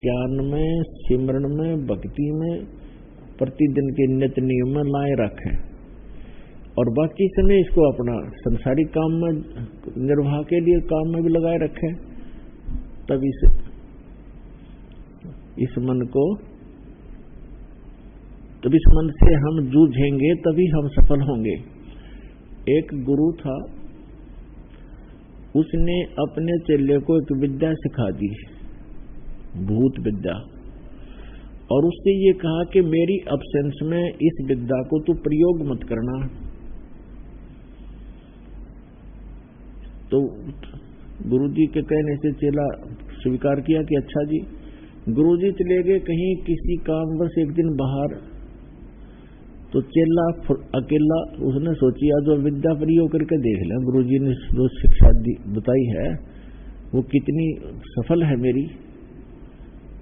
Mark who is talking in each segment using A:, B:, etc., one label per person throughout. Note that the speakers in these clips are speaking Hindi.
A: ज्ञान में, सिमरण में, भक्ति में, प्रतिदिन के नित्य नियम में लाए रखें और बाकी समय इसको अपना संसारिक काम में निर्वाह के लिए काम में भी लगाए रखें। तब इस मन से हम जूझेंगे, तभी हम सफल होंगे। एक गुरु था, उसने अपने चेले को एक विद्या सिखा दी, भूत विद्या, और उससे ये कहा कि मेरी अब्सेंस में इस विद्या को तू प्रयोग मत करना। तो गुरुजी के कहने से चेला स्वीकार किया कि अच्छा जी। गुरुजी चले गए कहीं किसी कामवश एक दिन बाहर, तो चेला अकेला उसने सोची आज जो विद्या प्रयोग करके देख लें, गुरुजी ने जो शिक्षा बताई है वो कितनी सफल है मेरी।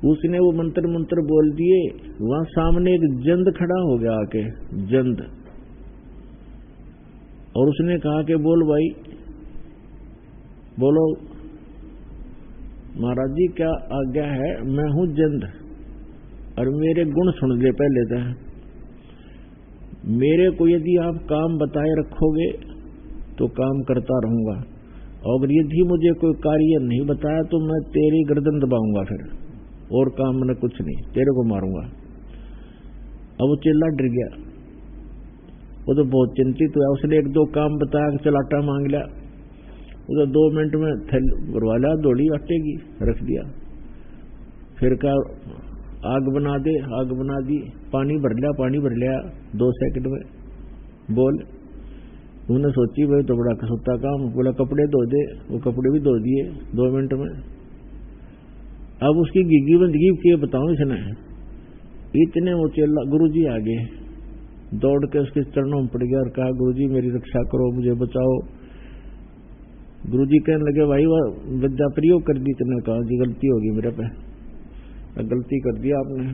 A: उसने वो मंत्र बोल दिए, वहां सामने एक जंद खड़ा हो गया आके, जंद, और उसने कहा कि बोल भाई, बोलो महाराज जी क्या आज्ञा है। मैं हूं जंद और मेरे गुण सुन ले पहले तो। मेरे को यदि आप काम बताए रखोगे तो काम करता रहूंगा, और यदि मुझे कोई कार्य नहीं बताया तो मैं तेरी गर्दन दबाऊंगा, फिर और काम मैंने कुछ नहीं, तेरे को मारूंगा। अब वो चेला डर गया, वो तो बहुत चिंतित हुआ। उसने एक दो काम बताया, चलाटा मांग लिया, वो तो 2 मिनट में थैल भरवा लिया, दौड़ी आटे की रख दिया। फिर कहा आग बना दे, आग बना दी, पानी भर लिया 2 सेकंड में, बोल। उन्होंने सोची भाई तो बड़ा कसुत्ता काम, बोला कपड़े धो दे, वो कपड़े भी धो दिए 2 मिनट में। अब उसकी गिगी बंदगी के बताऊं इसने, इतने वो चेला गुरुजी आगे दौड़ के उसके चरणों में पड़ गया और कहा गुरुजी मेरी रक्षा करो, मुझे बचाओ। गुरुजी कहने लगे भाई वह विद्या प्रयोग कर दी तुमने। कहा जी गलती होगी मेरे पे, गलती कर दी आपने,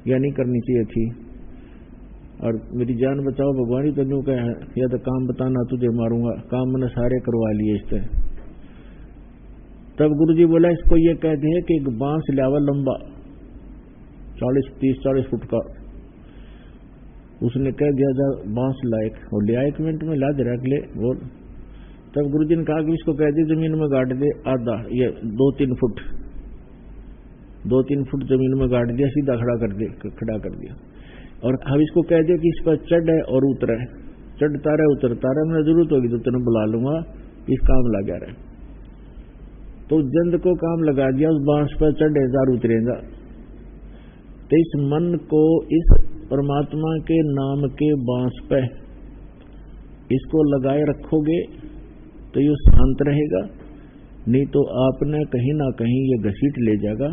A: या नहीं करनी चाहिए थी, और मेरी जान बचाओ भगवान ही तो यूं कहे, या तो काम बताना तुझे मारूंगा। काम मैंने सारे करवा लिए इससे। तब गुरुजी बोला इसको ये कहते हैं कि एक बांस लावा लंबा 30-40 फुट का। उसने कह दिया जा बांस लायक, और लिया 1 मिनट में ला दे रख ले, बोल। तब गुरुजी ने कहा कि इसको कह दे जमीन में गाड़ दे आधा, ये 2-3 फुट 2-3 फुट जमीन में गाड़ दिया, सीधा खड़ा कर दिया। और अब इसको कह दे कि इस पर चढ़े और उतरे, चढ़ता रहे उतरता रहे, मैंने जरूरत होगी तो तेने बुला लूंगा, इस काम लगा रहे। तो जंद को काम लगा दिया, उस बांस पर चढ़ेगा और उतरेगा। तो इस मन को इस परमात्मा के नाम के बांस पे इसको लगाए रखोगे तो ये शांत रहेगा, नहीं तो आपने कहीं ना कहीं ये घसीट ले जाएगा,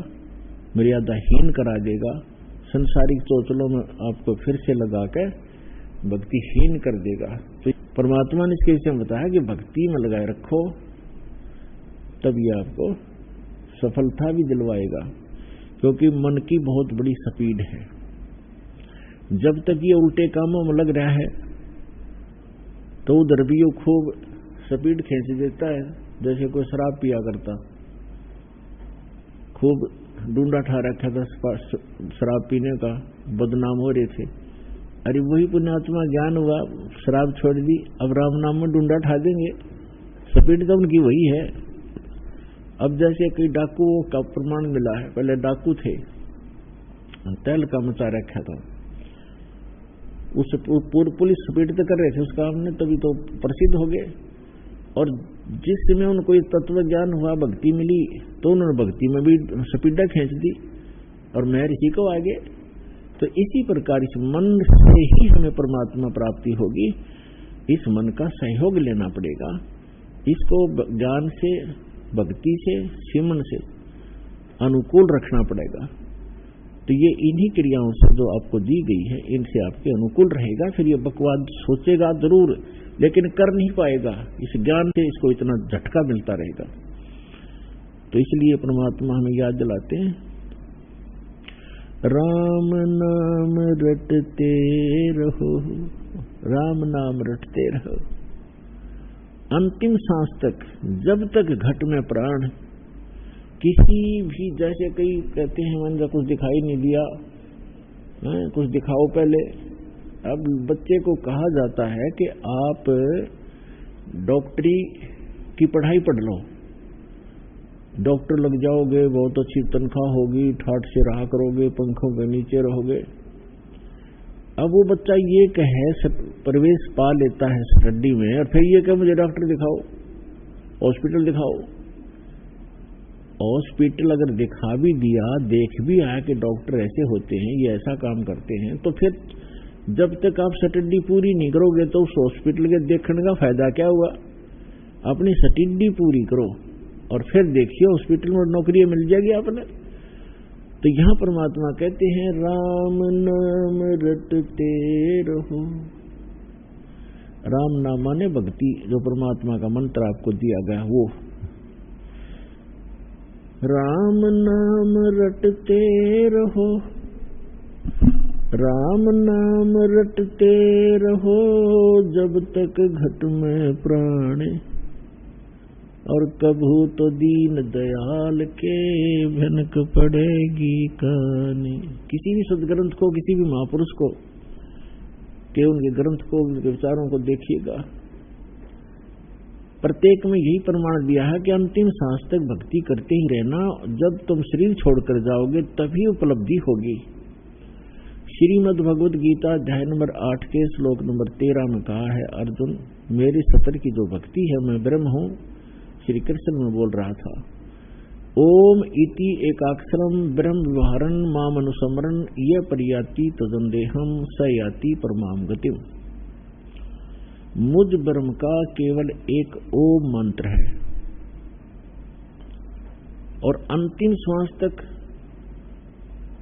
A: मर्यादाहीन करा देगा, संसारिक चोचलों में आपको फिर से लगा के भक्तिहीन कर देगा। तो परमात्मा ने इसके विषय में बताया कि भक्ति में लगाए रखो, तब ये आपको सफलता भी दिलवाएगा। क्योंकि मन की बहुत बड़ी स्पीड है, जब तक ये उल्टे कामों में लग रहा है तो उधर भी वो खूब स्पीड खींच देता है। जैसे कोई शराब पिया करता, खूब ढूंढा ठा रखा था शराब पीने का, बदनाम हो रहे थे। अरे वही पुण्यात्मा ज्ञान हुआ, शराब छोड़ दी, अब राम नाम में ढूंढा ठा देंगे, स्पीड तो उनकी वही है। अब जैसे कई डाकुओं का प्रमाण मिला है, पहले डाकू थे, तेल का मचा रखा था, उस पूरी पुलिस स्पीड तो कर रहे थे उस काम ने, तभी तो प्रसिद्ध हो गए। और जिस समय उनको ये तत्व ज्ञान हुआ, भक्ति मिली, तो उन्होंने भक्ति में भी स्पीडा खींच दी और महर इसी को आगे। तो इसी प्रकार इस मन से ही हमें परमात्मा प्राप्ति होगी। इस मन का सहयोग लेना पड़ेगा, इसको ज्ञान से, भक्ति से, सिमन से अनुकूल रखना पड़ेगा। तो ये इन्हीं क्रियाओं से जो आपको दी गई है, इनसे आपके अनुकूल रहेगा। फिर ये बकवाद सोचेगा जरूर, लेकिन कर नहीं पाएगा, इस ज्ञान से इसको इतना झटका मिलता रहेगा। तो इसलिए परमात्मा हमें याद दिलाते हैं, राम नाम रटते रहो, राम नाम रटते रहो, अंतिम सांस तक, जब तक घट में प्राण, किसी भी, जैसे कई कहते हैं मन का कुछ दिखाई नहीं दिया, कुछ दिखाओ पहले। अब बच्चे को कहा जाता है कि आप डॉक्टरी की पढ़ाई पढ़ लो, डॉक्टर लग जाओगे, बहुत अच्छी तनख्वाह होगी, ठाठ से रहा करोगे, पंखों के नीचे रहोगे। अब वो बच्चा ये कहे, प्रवेश पा लेता है स्टडी में, और फिर ये कहे मुझे डॉक्टर दिखाओ, हॉस्पिटल दिखाओ। हॉस्पिटल अगर दिखा भी दिया, देख भी आया कि डॉक्टर ऐसे होते हैं, ये ऐसा काम करते हैं, तो फिर जब तक आप स्टडी पूरी नहीं करोगे तो उस हॉस्पिटल के देखने का फायदा क्या हुआ? अपनी स्टडी पूरी करो और फिर देखिए हॉस्पिटल में नौकरी मिल जाएगी आपने। तो यहां परमात्मा कहते हैं राम नाम रटते रहो। राम नाम माने भक्ति, जो परमात्मा का मंत्र आपको दिया गया वो। राम नाम रटते रहो, राम नाम रटते रहो, जब तक घट में प्राण, और कभू तो दीन दयाल के भनक पड़ेगी कानी। किसी भी सदग्रंथ को, किसी भी महापुरुष को के उनके ग्रंथ को, उनके विचारों को देखिएगा, प्रत्येक में यही प्रमाण दिया है कि अंतिम सांस तक भक्ति करते ही रहना। जब तुम शरीर छोड़कर जाओगे तभी उपलब्धि होगी। श्रीमद् भगवद गीता अध्याय नंबर 8 के श्लोक नंबर 13 में कहा है, अर्जुन मेरी सतर की जो भक्ति है, मैं ब्रह्म हूं, श्री कृष्ण में बोल रहा था। ओम इति एकाक्षरम ब्रह्म व्यवहारन माम अनुसमरन ये परियाति तजंदेहम स याति परमाम गतिम। मुझ ब्रह्म का केवल एक ओम मंत्र है, और अंतिम श्वास तक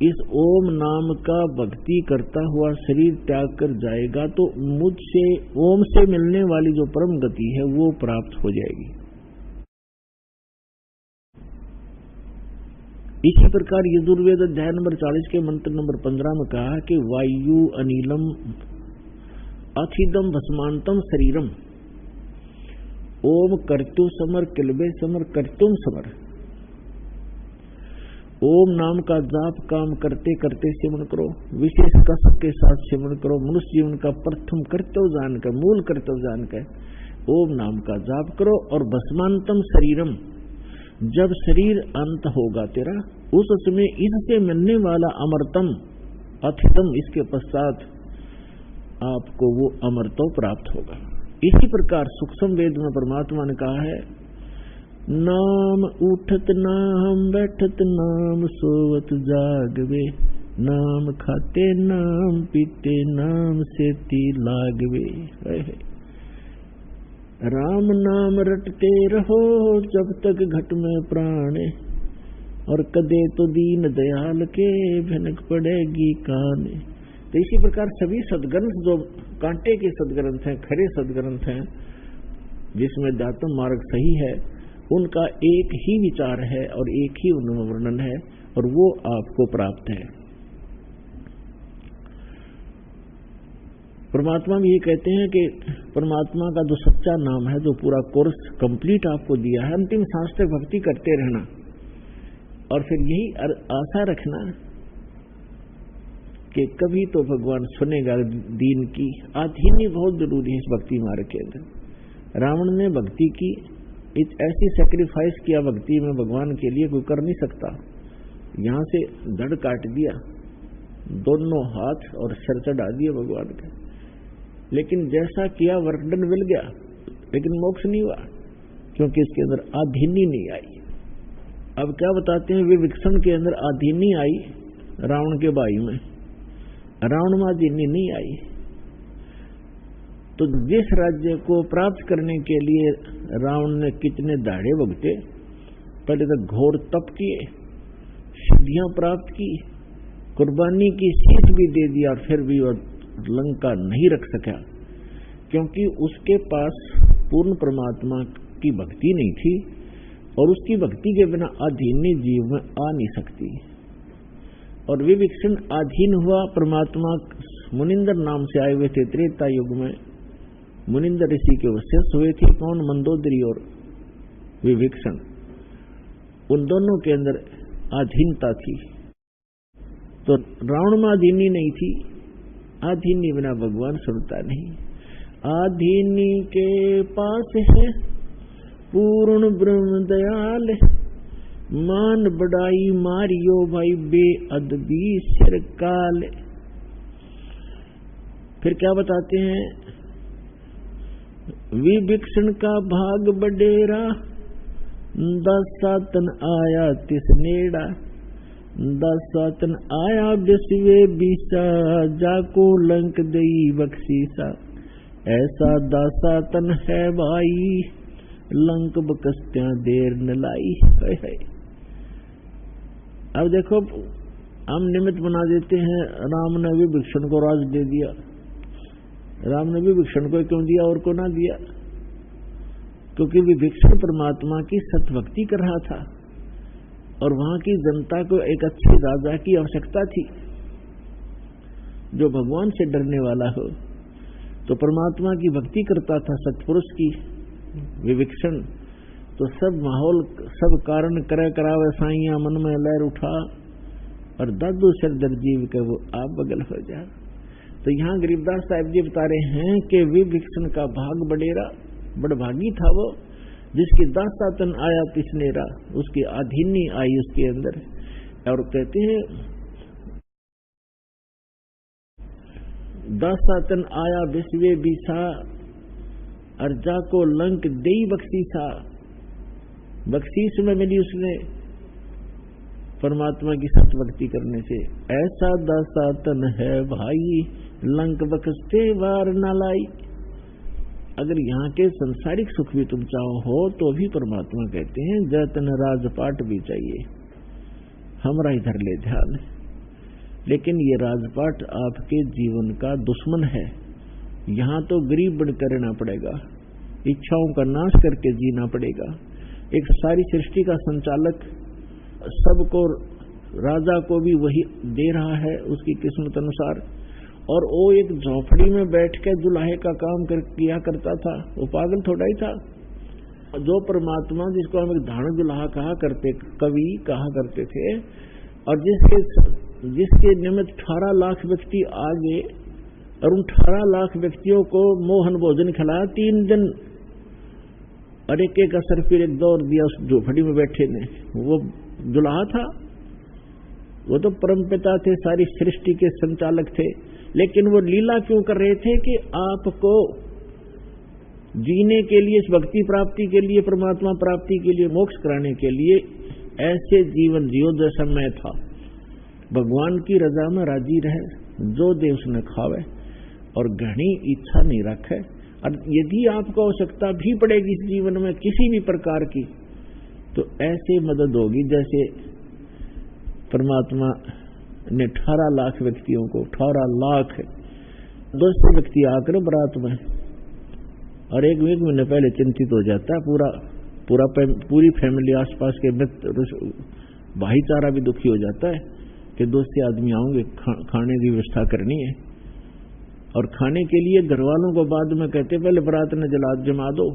A: इस ओम नाम का भक्ति करता हुआ शरीर त्याग कर जाएगा तो मुझसे, ओम से मिलने वाली जो परम गति है वो प्राप्त हो जाएगी। इसी प्रकार यजुर्वेद अध्याय नंबर 40 के मंत्र नंबर 15 में कहा कि वायु अनिलम अथिदम भस्मांतम शरीरम, ओम कर्तु समर किलबे समर कर्तुम समर। ओम नाम का जाप काम करते करते सेवन करो, विशेष कसक के साथ सेवन करो। मनुष्य जीवन का प्रथम कर्तव्य जानकर, मूल कर्तव्य जानकर ओम नाम का जाप करो। और भस्मांतम शरीरम, जब शरीर अंत होगा तेरा, उस समय इससे मिलने वाला अमरतम अथितम, इसके पश्चात आपको वो अमरत्व प्राप्त होगा। इसी प्रकार सूक्ष्म वेद में परमात्मा ने कहा है, नाम उठत नाम बैठत नाम सोवत जागवे, नाम खाते नाम पीते नाम सेती लागवे। राम नाम रटते रहो जब तक घट में प्राण, और कदे तो दीन दयाल के भनक पड़ेगी कान। तो इसी प्रकार सभी सदग्रंथ जो कांटे के सदग्रंथ हैं, खरे सदग्रंथ हैं, जिसमें दातम मार्ग सही है, उनका एक ही विचार है और एक ही उनमें वर्णन है, और वो आपको प्राप्त है। परमात्मा भी ये कहते हैं कि परमात्मा का जो सच्चा नाम है, जो पूरा कोर्स कंप्लीट आपको दिया है, अंतिम सांस तक भक्ति करते रहना, और फिर यही आशा रखना कि कभी तो भगवान सुनेगा दीन की। आधीनी बहुत जरूरी है इस भक्ति मार्ग के अंदर। रावण ने भक्ति की, ऐसी सेक्रीफाइस किया भक्ति में भगवान के लिए, कोई कर नहीं सकता। यहां से धड़ काट दिया, दोनों हाथ और सिर चढ़ा दिया भगवान के, लेकिन जैसा किया वर्कडन मिल गया, लेकिन मोक्ष नहीं हुआ, क्योंकि इसके अंदर आधीनी नहीं आई। अब क्या बताते हैं, विभीषण के अंदर आधीनी आई रावण के भाई में, रावण में आधीनी नहीं आई। तो जिस राज्य को प्राप्त करने के लिए रावण ने कितने दाढ़े भुगते, पहले तो घोर तप किए, सिद्धियां प्राप्त की, कुर्बानी की, शीश भी दे दिया, और फिर भी वह लंका नहीं रख सका, क्योंकि उसके पास पूर्ण परमात्मा की भक्ति नहीं थी, और उसकी भक्ति के बिना अधीनी जीव में आ नहीं सकती। और विभीषण अधीन हुआ परमात्मा, मुनिंदर नाम से आए हुए थे त्रेता युग में, मुनिंदर ऋषि के वशिष्ठ हुए थे। कौन? मंदोदरी और विभीषण। उन दोनों के अंदर अधीनता थी। तो रावण में अधीनी नहीं थी, अधीनी बिना भगवान सुनता नहीं। अधीनी के पास है पूर्ण ब्रह्म दयाल, मान बड़ाई मारियो भाई बेअदबी सिर काल। फिर क्या बताते हैं, विभीषण का भाग बडेरा, दसातन आया तिस नेड़ा, दसातन आया बिस्वे बीसा, जाको लंक दई बख्शीसा। ऐसा दासातन है भाई, लंक बकस्त्या देर न लाई। अब देखो, हम निमित्त बना देते हैं, राम ने विभीषण को राज दे दिया। राम ने विभीषण को क्यों दिया और को ना दिया? क्योंकि विभीषण परमात्मा की सतभक्ति कर रहा था और वहां की जनता को एक अच्छे राजा की आवश्यकता थी जो भगवान से डरने वाला हो। तो परमात्मा की भक्ति करता था सत्पुरुष की विभीषण। तो सब माहौल, सब कारण करे करावे साइया, मन में लहर उठा और दादू सिर दर्जीव के वो आप बगल हो जा। तो यहाँ गरीबदास साहिब जी बता रहे हैं कि विभीषण का भाग बडेरा, बड़भागी था वो, जिसकी दासातन आया तिसनेरा, उसकी अधीनी आई उसके अंदर। और कहते हैं दासातन आया विश्वे बीसा, अर्जा को लंक देई बख्शीसा। बख्शीश में मिली उसने परमात्मा की सतभक्ति करने से। ऐसा दासातन है भाई, लंक बख्शते वार न लाई। अगर यहाँ के संसारिक सुख भी तुम चाहो हो तो भी परमात्मा कहते हैं जतन राजपाट भी चाहिए, हमारा इधर ले ध्यान। लेकिन ये राजपाट आपके जीवन का दुश्मन है। यहाँ तो गरीब बनकर रहना पड़ेगा, इच्छाओं का नाश करके जीना पड़ेगा। एक सारी सृष्टि का संचालक सबको, राजा को भी वही दे रहा है उसकी किस्मत अनुसार। और वो एक झोपड़ी में बैठ के दुल्हे का काम किया करता था, वो पागल थोड़ा ही था। जो परमात्मा जिसको हम एक धान दुल्हा कहा करते, कवि कहा करते थे, और जिसके निमित्त 18 लाख व्यक्ति आ गए और उन 18 लाख व्यक्तियों को मोहन भोजन खिलाया 3 दिन, और एक एक असर फिर एक दौर दिया उस झोपड़ी में बैठे ने। वो दुल्हा था, वो तो परमपिता थे, सारी सृष्टि के संचालक थे। लेकिन वो लीला क्यों कर रहे थे कि आपको जीने के लिए, भक्ति प्राप्ति के लिए, परमात्मा प्राप्ति के लिए, मोक्ष कराने के लिए ऐसे जीवन जियो जैसा मैं था। भगवान की रजा में राजी रहे, जो दे उसने खावे और घनी इच्छा नहीं रखे। और यदि आपको आवश्यकता भी पड़ेगी इस जीवन में किसी भी प्रकार की, तो ऐसे मदद होगी जैसे परमात्मा ने 18 लाख व्यक्तियों को, 18 लाख 200 व्यक्ति आकर बारात में, और एक महीने पहले चिंतित हो जाता है पूरी फैमिली, आसपास के मित्र, भाईचारा भी दुखी हो जाता है कि 200 आदमी आएंगे, खाने की व्यवस्था करनी है। और खाने के लिए घर वालों को बाद में कहते पहले बारात ने जमा दो,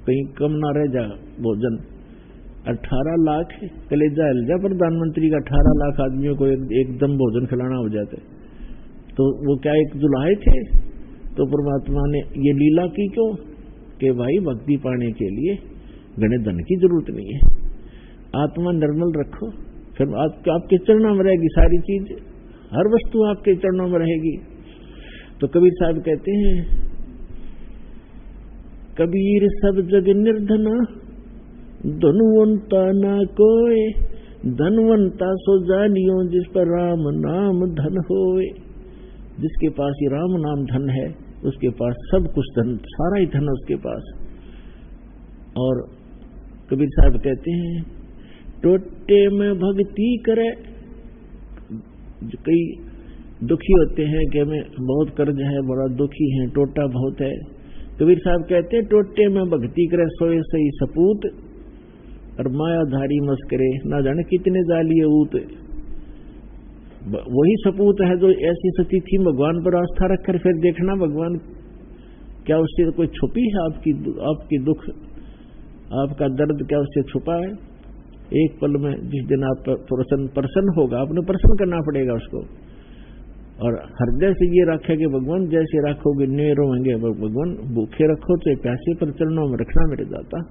A: कहीं कम ना रह जा भोजन। 18 लाख कलेजा हिल प्रधानमंत्री का 18 लाख आदमियों को एकदम भोजन खिलाना हो जाता है। तो वो क्या एक दुल्हे थे? तो परमात्मा ने ये लीला की क्यों कि भाई भक्ति पाने के लिए घने धन की जरूरत नहीं है, आत्मा निर्मल रखो, फिर आपके चरणों में रहेगी सारी चीज, हर वस्तु आपके चरणों में रहेगी। तो कबीर साहब कहते हैं, कबीर सब जग निर्धना, धनवंता ना कोय, धनवंता सो जानियो जिस पर राम नाम धन होए। जिसके पास ये राम नाम धन है उसके पास सब कुछ धन, सारा ही धन उसके पास। और कबीर साहब कहते हैं, टोटे में भक्ति करे। कई दुखी होते हैं कि हमें बहुत कर्ज है, बड़ा दुखी है, टोटा बहुत है। कबीर साहब कहते हैं, टोटे में भक्ति करे सोए सही सपूत, और मायाधारी मस्करे ना जाने कितने जालिए ऊत। वही सपूत है जो ऐसी स्थिति भगवान पर आस्था रखकर फिर देखना भगवान क्या उससे कोई छुपी है, आपकी दुख, आपका दर्द क्या उससे छुपा है। एक पल में जिस दिन आप प्रसन्न होगा, आपने प्रसन्न करना पड़ेगा उसको। और हृदय से ये रखे कि भगवान जैसे रखोगे नहीं रोएंगे, भगवान भूखे रखो तो प्यासे पर चरणों में रखना मेरे दाता।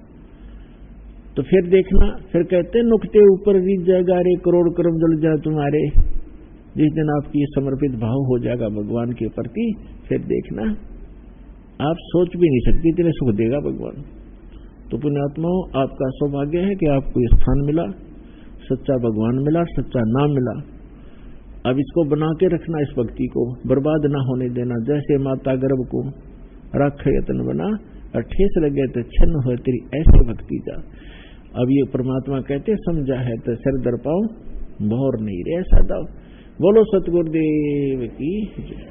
A: तो फिर देखना, फिर कहते नुकते ऊपर रीत जाएगा रे करोड़ कर्म जल जाए तुम्हारे। जिस दिन आपकी समर्पित भाव हो जाएगा भगवान के प्रति, फिर देखना आप सोच भी नहीं सकते इतने सुख देगा भगवान। तो पुण्यात्माओं, आपका सौभाग्य है कि आपको स्थान मिला, सच्चा भगवान मिला, सच्चा नाम मिला। अब इसको बना के रखना, इस भक्ति को बर्बाद ना होने देना। जैसे माता गर्भ को रख यत्न बना, और ठेस लगे तो छन्न हो तेरी ऐसी भक्ति जा। अब ये परमात्मा कहते समझा है तो सिर दर पाओ भौर नहीं रे ऐसा दाओ। बोलो सतगुरुदेव की जय।